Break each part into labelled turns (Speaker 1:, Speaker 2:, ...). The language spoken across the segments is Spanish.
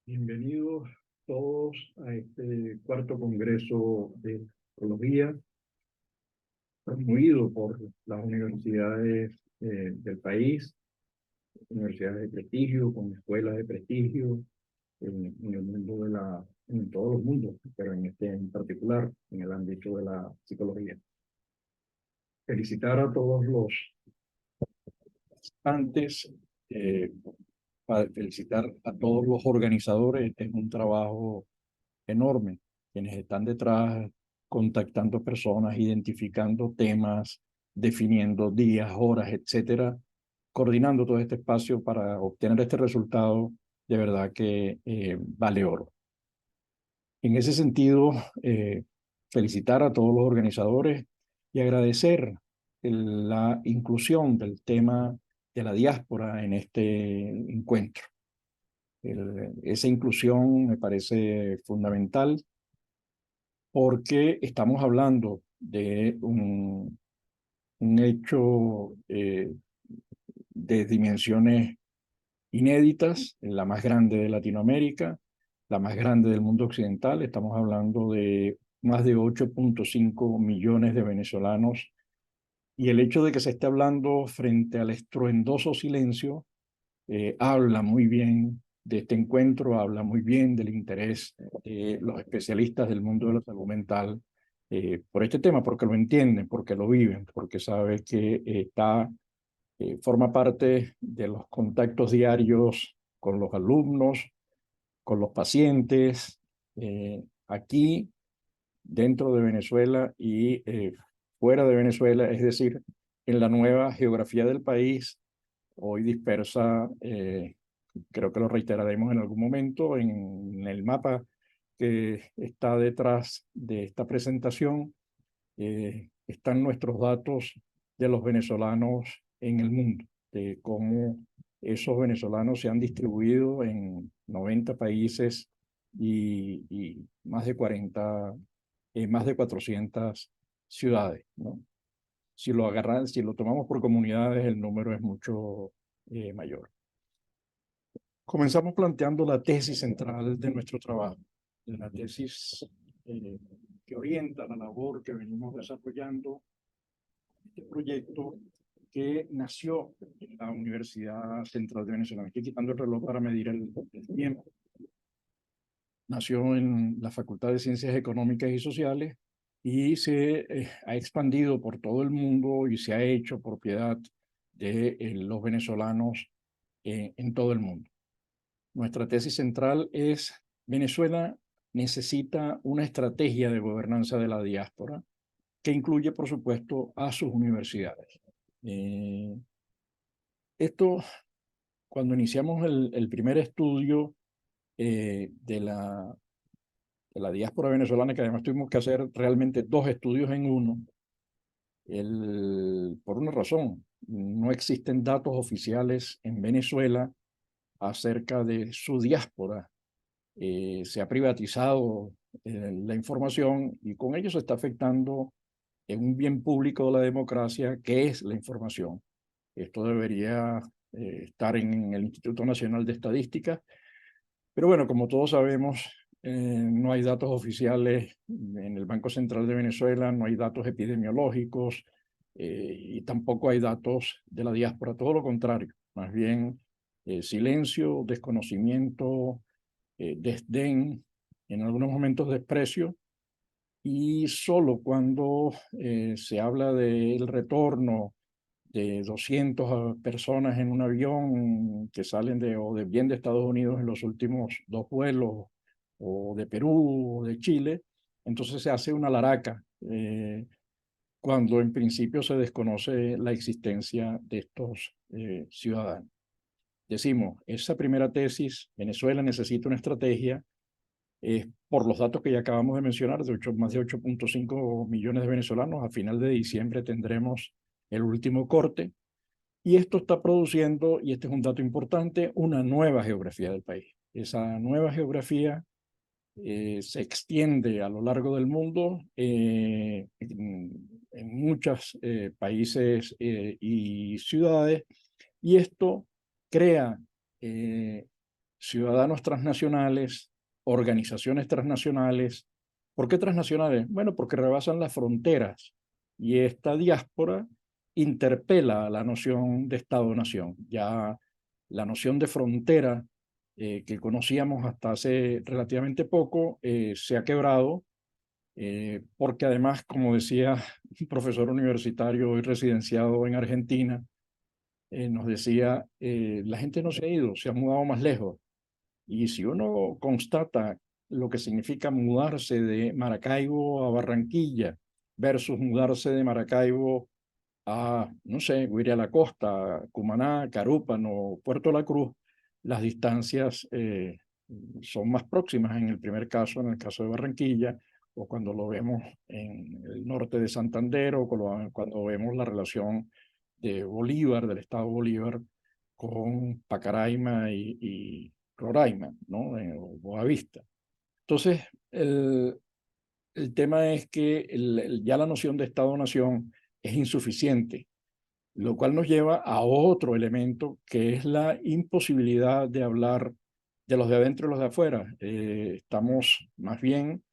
Speaker 1: Bienvenidos todos a este cuarto congreso de psicología, promovido por las universidades del país, universidades de prestigio, con escuelas de prestigio en el mundo en todos los mundos, pero en este en particular, en el ámbito de la psicología. Felicitar a todos los participantes, felicitar a todos los organizadores. Este es un trabajo enorme, quienes están detrás contactando personas, identificando temas, definiendo días, horas, etcétera, coordinando todo este espacio para obtener este resultado, de verdad que vale oro. En ese sentido, felicitar a todos los organizadores y agradecer la inclusión del tema de la diáspora en este encuentro. Esa inclusión me parece fundamental porque estamos hablando de un hecho de dimensiones inéditas, la más grande de Latinoamérica, la más grande del mundo occidental. Estamos hablando de más de 8.5 millones de venezolanos, y el hecho de que se esté hablando frente al estruendoso silencio habla muy bien de este encuentro, habla muy bien del interés de los especialistas del mundo de la salud mental por este tema, porque lo entienden, porque lo viven, porque saben que forma parte de los contactos diarios con los alumnos, con los pacientes, aquí dentro de Venezuela y fuera de Venezuela, es decir, en la nueva geografía del país, hoy dispersa. Creo que lo reiteraremos en algún momento en el mapa que está detrás de esta presentación. Están nuestros datos de los venezolanos en el mundo, de cómo esos venezolanos se han distribuido en 90 países y más de 40, más de 400 ciudades, ¿no? Si lo tomamos por comunidades, el número es mucho mayor. Comenzamos planteando la tesis central de nuestro trabajo, la tesis eh, que orienta la labor que venimos desarrollando, este proyecto que nació en la Universidad Central de Venezuela. Me estoy quitando el reloj para medir el tiempo. Nació en la Facultad de Ciencias Económicas y Sociales y se ha expandido por todo el mundo y se ha hecho propiedad de los venezolanos en todo el mundo. Nuestra tesis central es: Venezuela necesita una estrategia de gobernanza de la diáspora que incluye, por supuesto, a sus universidades. Esto, cuando iniciamos el primer estudio de la diáspora venezolana, que además tuvimos que hacer realmente dos estudios en uno, por una razón: no existen datos oficiales en Venezuela acerca de su diáspora. Se ha privatizado la información y con ello se está afectando en un bien público de la democracia, que es la información. Esto debería estar en el Instituto Nacional de Estadística, pero bueno, como todos sabemos, no hay datos oficiales en el Banco Central de Venezuela, no hay datos epidemiológicos y tampoco hay datos de la diáspora, todo lo contrario, más bien silencio, desconocimiento, desdén, en algunos momentos desprecio, y solo cuando se habla del retorno de 200 personas en un avión que salen bien de Estados Unidos en los últimos dos vuelos, o de Perú o de Chile, entonces se hace una laraca, cuando en principio se desconoce la existencia de estos ciudadanos. Decimos, esa primera tesis, Venezuela necesita una estrategia, por los datos que ya acabamos de mencionar, más de 8.5 millones de venezolanos. A final de diciembre tendremos el último corte, y esto está produciendo, y este es un dato importante, una nueva geografía del país. Esa nueva geografía se extiende a lo largo del mundo, en muchos países y ciudades, y esto crea ciudadanos transnacionales, organizaciones transnacionales. ¿Por qué transnacionales? Bueno, porque rebasan las fronteras y esta diáspora interpela a la noción de Estado-nación. Ya la noción de frontera que conocíamos hasta hace relativamente poco se ha quebrado porque además, como decía un profesor universitario y residenciado en Argentina, nos decía, la gente no se ha ido, se ha mudado más lejos. Y si uno constata lo que significa mudarse de Maracaibo a Barranquilla versus mudarse de Maracaibo a, no sé, Guiria la Costa, Cumaná, Carúpano, Puerto La Cruz, las distancias son más próximas en el primer caso, en el caso de Barranquilla, o cuando lo vemos en el norte de Santander, o cuando vemos la relación de Bolívar, del estado Bolívar, con Pacaraima y Roraima, ¿no? O Boavista. Entonces, el tema es que ya la noción de Estado-nación es insuficiente, lo cual nos lleva a otro elemento que es la imposibilidad de hablar de los de adentro y los de afuera. Estamos más bien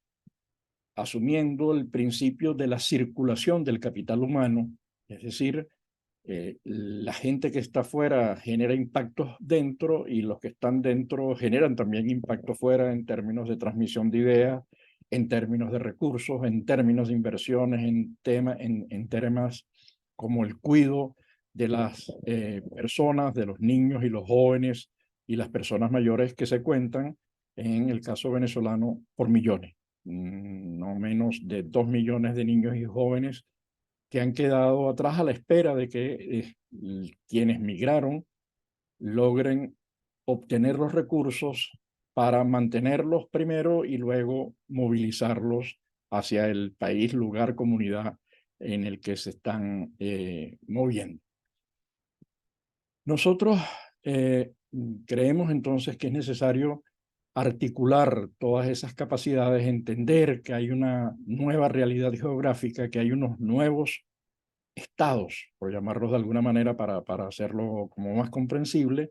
Speaker 1: asumiendo el principio de la circulación del capital humano, es decir, la gente que está fuera genera impactos dentro y los que están dentro generan también impactos fuera en términos de transmisión de ideas, en términos de recursos, en términos de inversiones, en temas como el cuidado de las personas, de los niños y los jóvenes y las personas mayores que se cuentan, en el caso venezolano, por millones. No menos de 2 millones de niños y jóvenes que han quedado atrás a la espera de que quienes migraron logren obtener los recursos para mantenerlos primero y luego movilizarlos hacia el país, lugar, comunidad en el que se están moviendo. Nosotros creemos entonces que es necesario articular todas esas capacidades, entender que hay una nueva realidad geográfica, que hay unos nuevos estados, por llamarlos de alguna manera para hacerlo como más comprensible,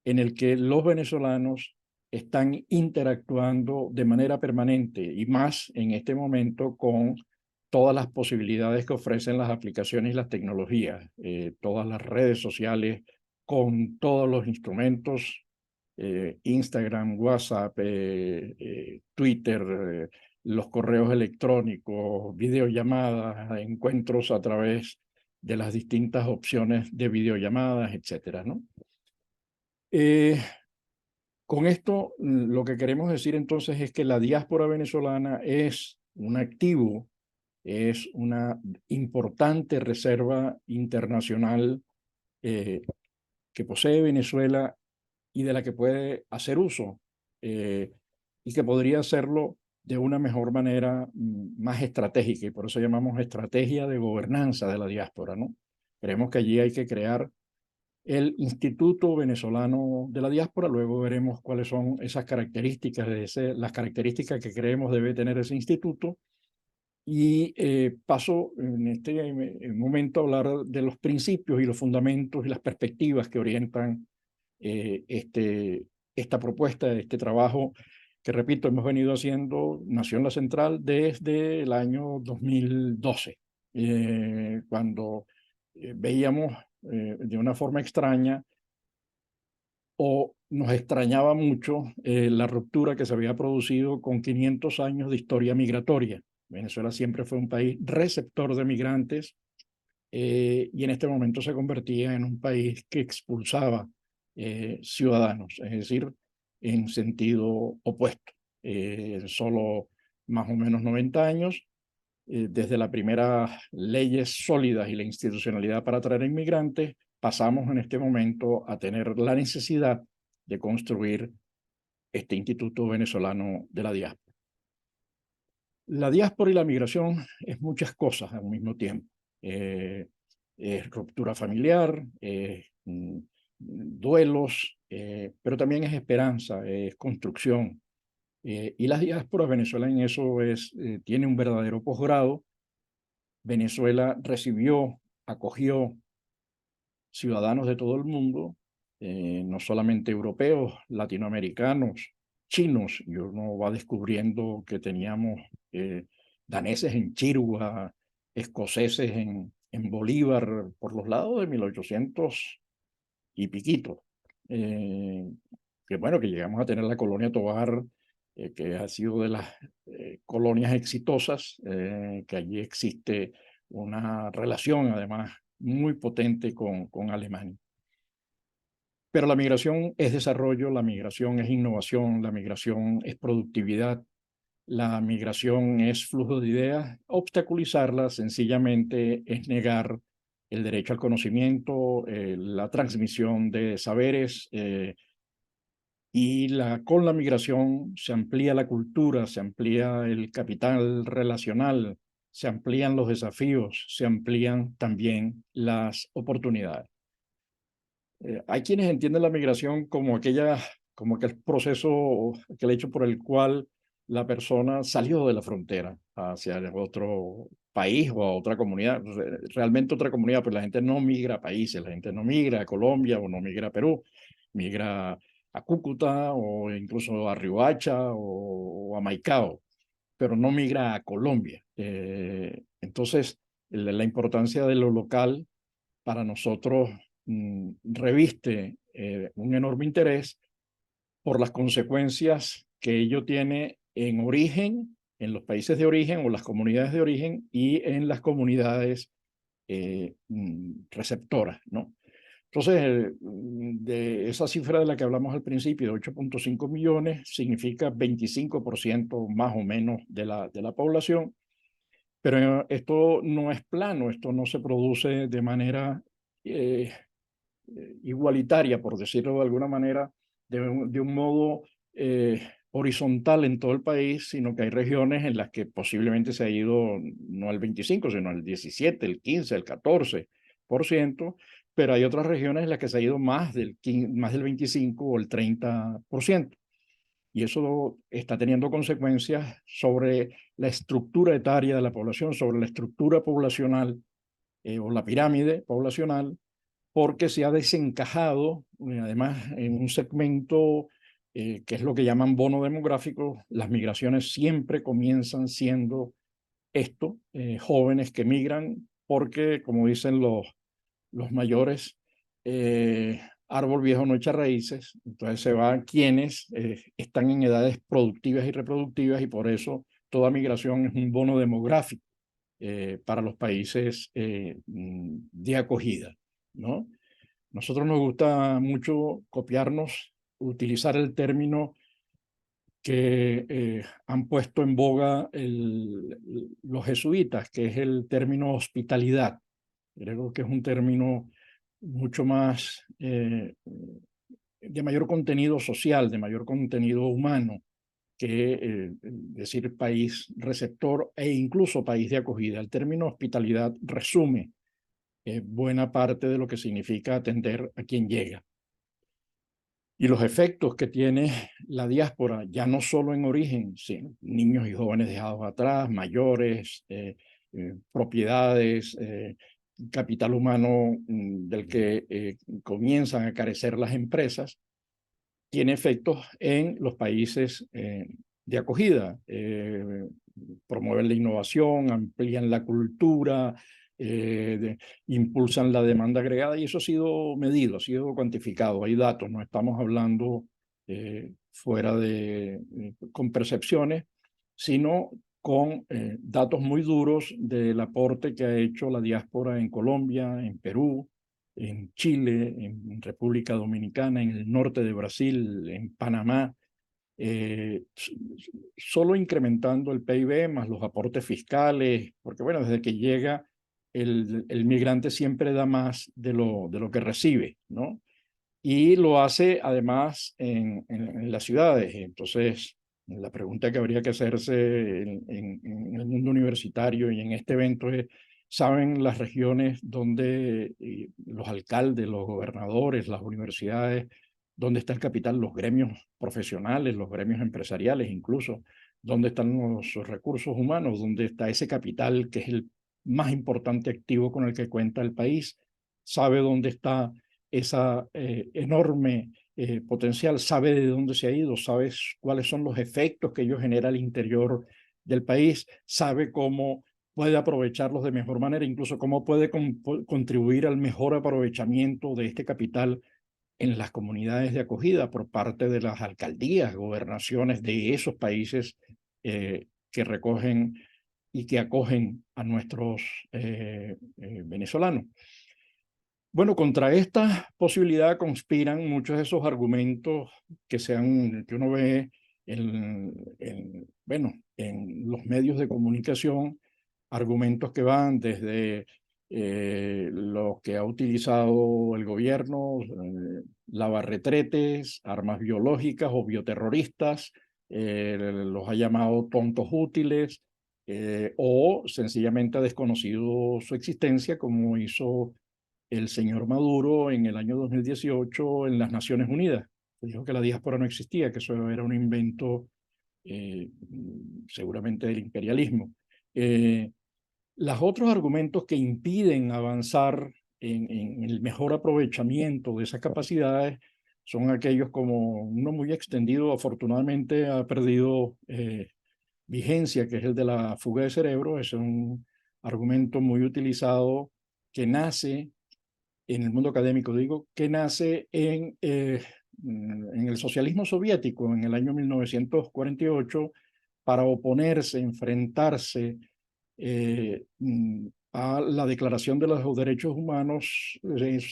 Speaker 1: en el que los venezolanos están interactuando de manera permanente y más en este momento con todas las posibilidades que ofrecen las aplicaciones y las tecnologías, todas las redes sociales, con todos los instrumentos, Instagram, WhatsApp, Twitter, los correos electrónicos, videollamadas, encuentros a través de las distintas opciones de videollamadas, etcétera, ¿no? Con esto, lo que queremos decir entonces es que la diáspora venezolana es un activo, es una importante reserva internacional que posee Venezuela y de la que puede hacer uso eh, y que podría hacerlo de una mejor manera, más estratégica, y por eso llamamos estrategia de gobernanza de la diáspora, ¿no? Creemos que allí hay que crear el Instituto Venezolano de la Diáspora. Luego veremos cuáles son esas características, las características que creemos debe tener ese instituto. Y paso en este momento a hablar de los principios y los fundamentos y las perspectivas que orientan esta propuesta, este trabajo que, repito, hemos venido haciendo, nació en la Central desde el año 2012, cuando veíamos de una forma extraña o nos extrañaba mucho la ruptura que se había producido con 500 años de historia migratoria. Venezuela siempre fue un país receptor de migrantes y en este momento se convertía en un país que expulsaba ciudadanos, es decir, en sentido opuesto. Solo más o menos 90 años, desde las primeras leyes sólidas y la institucionalidad para atraer inmigrantes, pasamos en este momento a tener la necesidad de construir este Instituto Venezolano de la Diáspora. La diáspora y la migración es muchas cosas al mismo tiempo. Es ruptura familiar, duelos, pero también es esperanza, es construcción. Y la diáspora Venezuela en eso tiene un verdadero posgrado. Venezuela recibió, acogió ciudadanos de todo el mundo no solamente europeos, latinoamericanos, chinos, y uno va descubriendo que teníamos daneses en Chirua, escoceses en Bolívar, por los lados de 1800 y piquito. Que bueno, que llegamos a tener la colonia Tovar, que ha sido de las colonias exitosas, que allí existe una relación además muy potente con Alemania. Pero la migración es desarrollo, la migración es innovación, la migración es productividad, la migración es flujo de ideas. Obstaculizarla sencillamente es negar el derecho al conocimiento, la transmisión de saberes, y con la migración se amplía la cultura, se amplía el capital relacional, se amplían los desafíos, se amplían también las oportunidades. Hay quienes entienden la migración como aquel proceso, aquel hecho por el cual la persona salió de la frontera hacia otro país o a otra comunidad, realmente otra comunidad, pues la gente no migra a países, la gente no migra a Colombia o no migra a Perú, migra a Cúcuta o incluso a Riohacha o a Maicao, pero no migra a Colombia. Entonces, la importancia de lo local para nosotros reviste un enorme interés por las consecuencias que ello tiene en origen, en los países de origen o las comunidades de origen y en las comunidades receptoras, ¿no? Entonces, de esa cifra de la que hablamos al principio, de 8.5 millones, significa 25% más o menos de la población, pero esto no es plano, esto no se produce de manera eh, igualitaria, por decirlo de alguna manera, de un modo horizontal en todo el país, sino que hay regiones en las que posiblemente se ha ido no al 25, sino al 17, el 15, el 14%, pero hay otras regiones en las que se ha ido más del 15, más del 25 o el 30%. Y eso está teniendo consecuencias sobre la estructura etaria de la población, sobre la estructura poblacional o la pirámide poblacional, porque se ha desencajado, además, en un segmento que es lo que llaman bono demográfico. Las migraciones siempre comienzan siendo esto, jóvenes que migran porque, como dicen los mayores, árbol viejo no echa raíces, entonces se van quienes están en edades productivas y reproductivas, y por eso toda migración es un bono demográfico para los países de acogida, ¿no? Nosotros nos gusta mucho copiarnos, utilizar el término que han puesto en boga los jesuitas, que es el término hospitalidad. Creo que es un término mucho más de mayor contenido social, de mayor contenido humano, que decir país receptor e incluso país de acogida. El término hospitalidad resume buena parte de lo que significa atender a quien llega. Y los efectos que tiene la diáspora, ya no solo en origen, sino niños y jóvenes dejados atrás, mayores, propiedades, capital humano del que comienzan a carecer las empresas, tiene efectos en los países de acogida. Promueven la innovación, amplían la cultura, impulsan la demanda agregada, y eso ha sido medido, ha sido cuantificado. Hay datos, no estamos hablando fuera con percepciones, sino con datos muy duros del aporte que ha hecho la diáspora en Colombia, en Perú, en Chile, en República Dominicana, en el norte de Brasil, en Panamá, eh, solo incrementando el PIB más los aportes fiscales, porque bueno, desde que llega el migrante siempre da más de lo que recibe, ¿no? Y lo hace además en las ciudades. Entonces, la pregunta que habría que hacerse en el mundo universitario y en este evento es, ¿saben las regiones donde los alcaldes, los gobernadores, las universidades, dónde está el capital, los gremios profesionales, los gremios empresariales incluso, dónde están los recursos humanos, dónde está ese capital que es el más importante activo con el que cuenta el país? ¿Sabe dónde está esa enorme potencial, sabe de dónde se ha ido, sabe cuáles son los efectos que ello genera al interior del país, sabe cómo puede aprovecharlos de mejor manera, incluso cómo puede contribuir al mejor aprovechamiento de este capital en las comunidades de acogida por parte de las alcaldías, gobernaciones de esos países que recogen y que acogen a nuestros venezolanos. Bueno, contra esta posibilidad conspiran muchos de esos argumentos que uno ve bueno, en los medios de comunicación, argumentos que van desde lo que ha utilizado el gobierno, lavarretretes, armas biológicas o bioterroristas, los ha llamado tontos útiles, o sencillamente ha desconocido su existencia, como hizo el señor Maduro en el año 2018 en las Naciones Unidas. Dijo que la diáspora no existía, que eso era un invento seguramente del imperialismo. Los otros argumentos que impiden avanzar en el mejor aprovechamiento de esas capacidades son aquellos como uno muy extendido, afortunadamente ha perdido vigencia, que es el de la fuga de cerebro. Es un argumento muy utilizado que nace en el mundo académico, digo, que nace en el socialismo soviético en el año 1948 para oponerse, enfrentarse a la Declaración de los Derechos Humanos,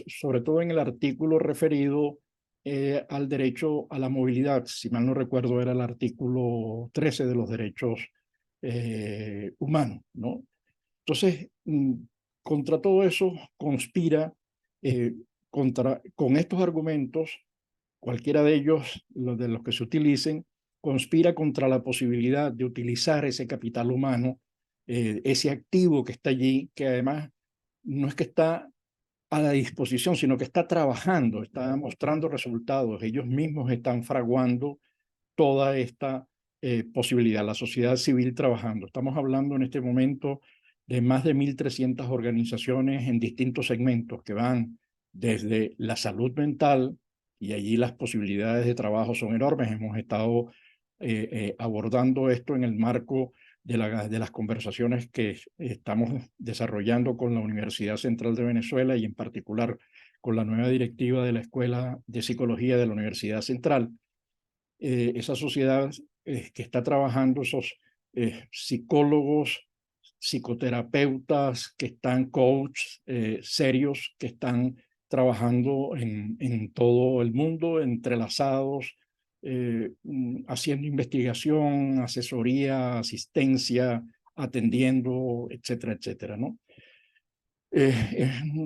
Speaker 1: sobre todo en el artículo referido al derecho a la movilidad. Si mal no recuerdo, era el artículo 13 de los derechos humanos, ¿no? Entonces, contra todo eso conspira, con estos argumentos, cualquiera de ellos, de los que se utilicen, conspira contra la posibilidad de utilizar ese capital humano, ese activo que está allí, que además no es que está a la disposición, sino que está trabajando, está mostrando resultados. Ellos mismos están fraguando toda esta posibilidad, la sociedad civil trabajando. Estamos hablando en este momento de más de 1.300 organizaciones en distintos segmentos que van desde la salud mental, y allí las posibilidades de trabajo son enormes. Hemos estado abordando esto en el marco de las conversaciones que estamos desarrollando con la Universidad Central de Venezuela y en particular con la nueva directiva de la Escuela de Psicología de la Universidad Central. Esa sociedad que está trabajando, esos psicólogos, psicoterapeutas, que están coaches serios, que están trabajando en todo el mundo, entrelazados, haciendo investigación, asesoría, asistencia, atendiendo, etcétera, etcétera, ¿no?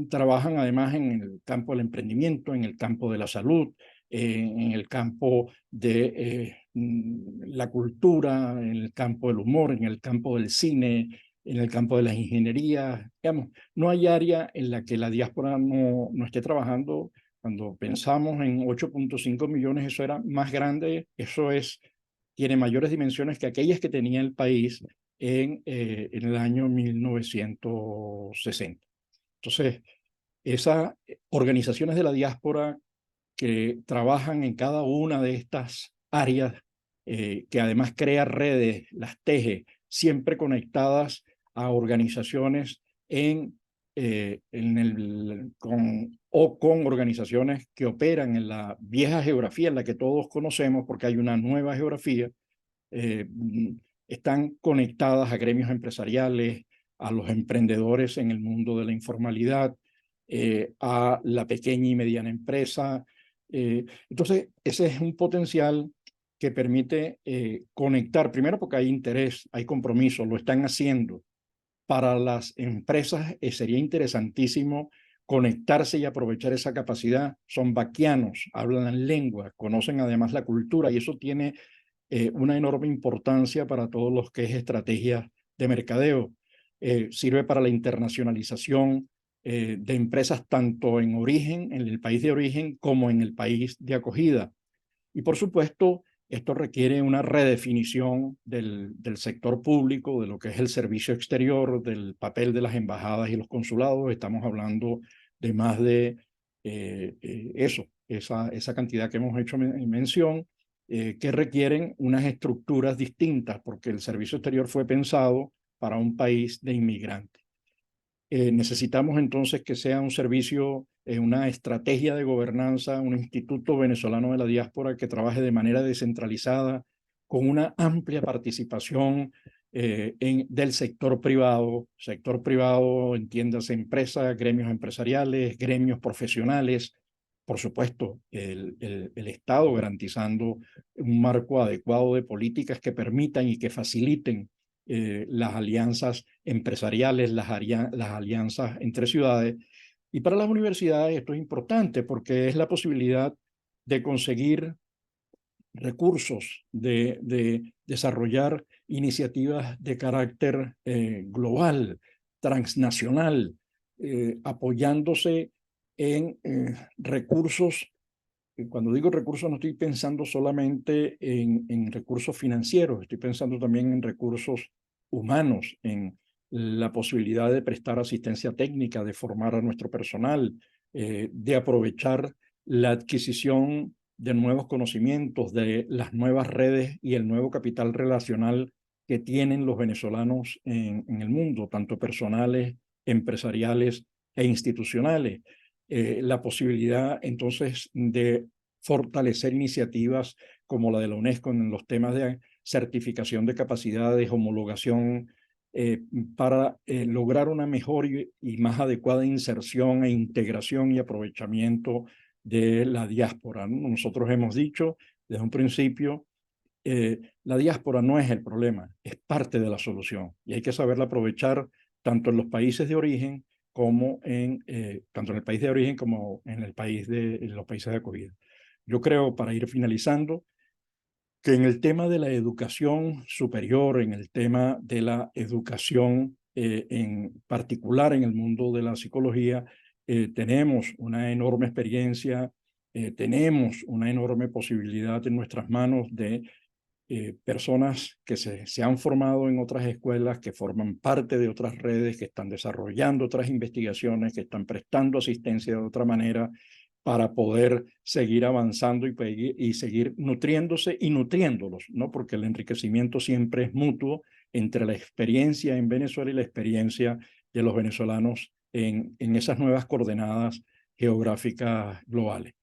Speaker 1: Trabajan además en el campo del emprendimiento, en el campo de la salud, en el campo de la cultura, en el campo del humor, en el campo del cine, en el campo de las ingenierías. Digamos, no hay área en la que la diáspora no esté trabajando. Cuando pensamos en 8.5 millones, eso era más grande, tiene mayores dimensiones que aquellas que tenía el país en el año 1960. Entonces, esas organizaciones de la diáspora que trabajan en cada una de estas áreas, que además crea redes, las teje, siempre conectadas a organizaciones con organizaciones que operan en la vieja geografía en la que todos conocemos, porque hay una nueva geografía, eh, están conectadas a gremios empresariales, a los emprendedores en el mundo de la informalidad, a la pequeña y mediana empresa. Entonces, ese es un potencial que permite conectar, primero porque hay interés, hay compromiso, lo están haciendo. Para las empresas sería interesantísimo conectarse y aprovechar esa capacidad. Son vaquianos, hablan lengua, conocen además la cultura, y eso tiene una enorme importancia para todos los que es estrategia de mercadeo. Sirve para la internacionalización de empresas tanto en origen, en el país de origen, como en el país de acogida. Y por supuesto, esto requiere una redefinición del sector público, de lo que es el servicio exterior, del papel de las embajadas y los consulados. Estamos hablando de más de esa cantidad que hemos hecho mención, que requieren unas estructuras distintas, porque el servicio exterior fue pensado para un país de inmigrantes. Necesitamos entonces que sea un servicio, una estrategia de gobernanza, un Instituto Venezolano de la Diáspora que trabaje de manera descentralizada, con una amplia participación del sector privado, entiéndase empresas, gremios empresariales, gremios profesionales, por supuesto, el Estado garantizando un marco adecuado de políticas que permitan y que faciliten las alianzas empresariales, las alianzas entre ciudades. Y para las universidades esto es importante porque es la posibilidad de conseguir recursos, de desarrollar iniciativas de carácter global, transnacional, apoyándose en recursos. Cuando digo recursos no estoy pensando solamente en recursos financieros, estoy pensando también en recursos humanos, en la posibilidad de prestar asistencia técnica, de formar a nuestro personal, de aprovechar la adquisición de nuevos conocimientos, de las nuevas redes y el nuevo capital relacional que tienen los venezolanos en el mundo, tanto personales, empresariales e institucionales. La posibilidad entonces de fortalecer iniciativas como la de la UNESCO en los temas de certificación de capacidades, homologación, para lograr una mejor y más adecuada inserción e integración y aprovechamiento de la diáspora, ¿no? Nosotros hemos dicho desde un principio, la diáspora no es el problema, es parte de la solución y hay que saberla aprovechar tanto en los países de origen como tanto en el país de origen como en los países de acogida. Yo creo, para ir finalizando, que en el tema de la educación superior, en el tema de la educación en particular en el mundo de la psicología, tenemos una enorme experiencia, tenemos una enorme posibilidad en nuestras manos de personas que se han formado en otras escuelas, que forman parte de otras redes, que están desarrollando otras investigaciones, que están prestando asistencia de otra manera para poder seguir avanzando y seguir nutriéndose y nutriéndolos, ¿no? Porque el enriquecimiento siempre es mutuo entre la experiencia en Venezuela y la experiencia de los venezolanos en esas nuevas coordenadas geográficas globales.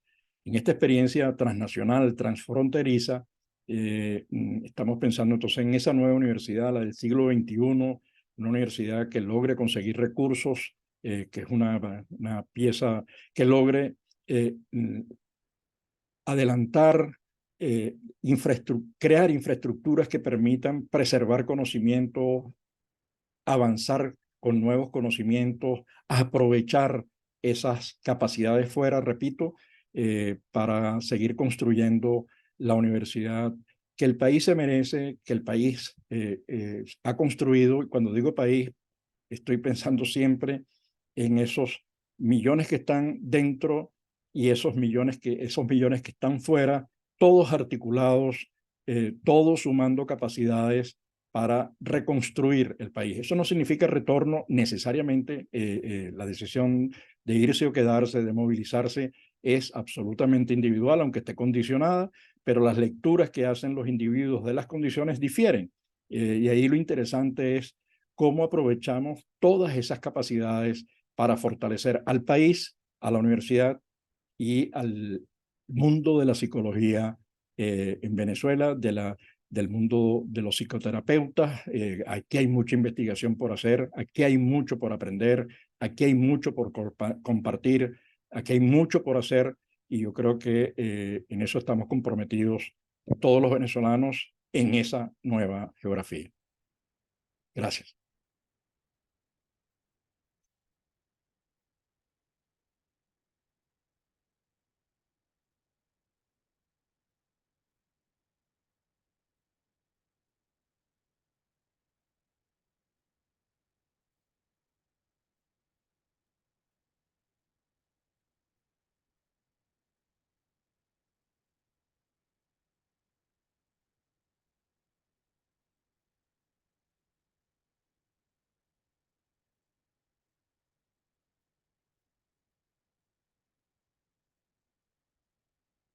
Speaker 1: En esta experiencia transnacional, transfronteriza, estamos pensando entonces en esa nueva universidad, la del siglo XXI, una universidad que logre conseguir recursos, que es una pieza que logre adelantar, crear infraestructuras que permitan preservar conocimientos, avanzar con nuevos conocimientos, aprovechar esas capacidades fuera, repito, para seguir construyendo la universidad que el país se merece, que el país ha construido. Y cuando digo país, estoy pensando siempre en esos millones que están dentro y esos millones que están fuera, todos articulados, todos sumando capacidades para reconstruir el país. Eso no significa retorno necesariamente. La decisión de irse o quedarse, de movilizarse, es absolutamente individual, aunque esté condicionada, pero las lecturas que hacen los individuos de las condiciones difieren. Y ahí lo interesante es cómo aprovechamos todas esas capacidades para fortalecer al país, a la universidad y al mundo de la psicología en Venezuela, del mundo de los psicoterapeutas. Aquí hay mucha investigación por hacer, aquí hay mucho por aprender, aquí hay mucho por compartir, aquí hay mucho por hacer y yo creo que en eso estamos comprometidos todos los venezolanos en esa nueva geografía. Gracias.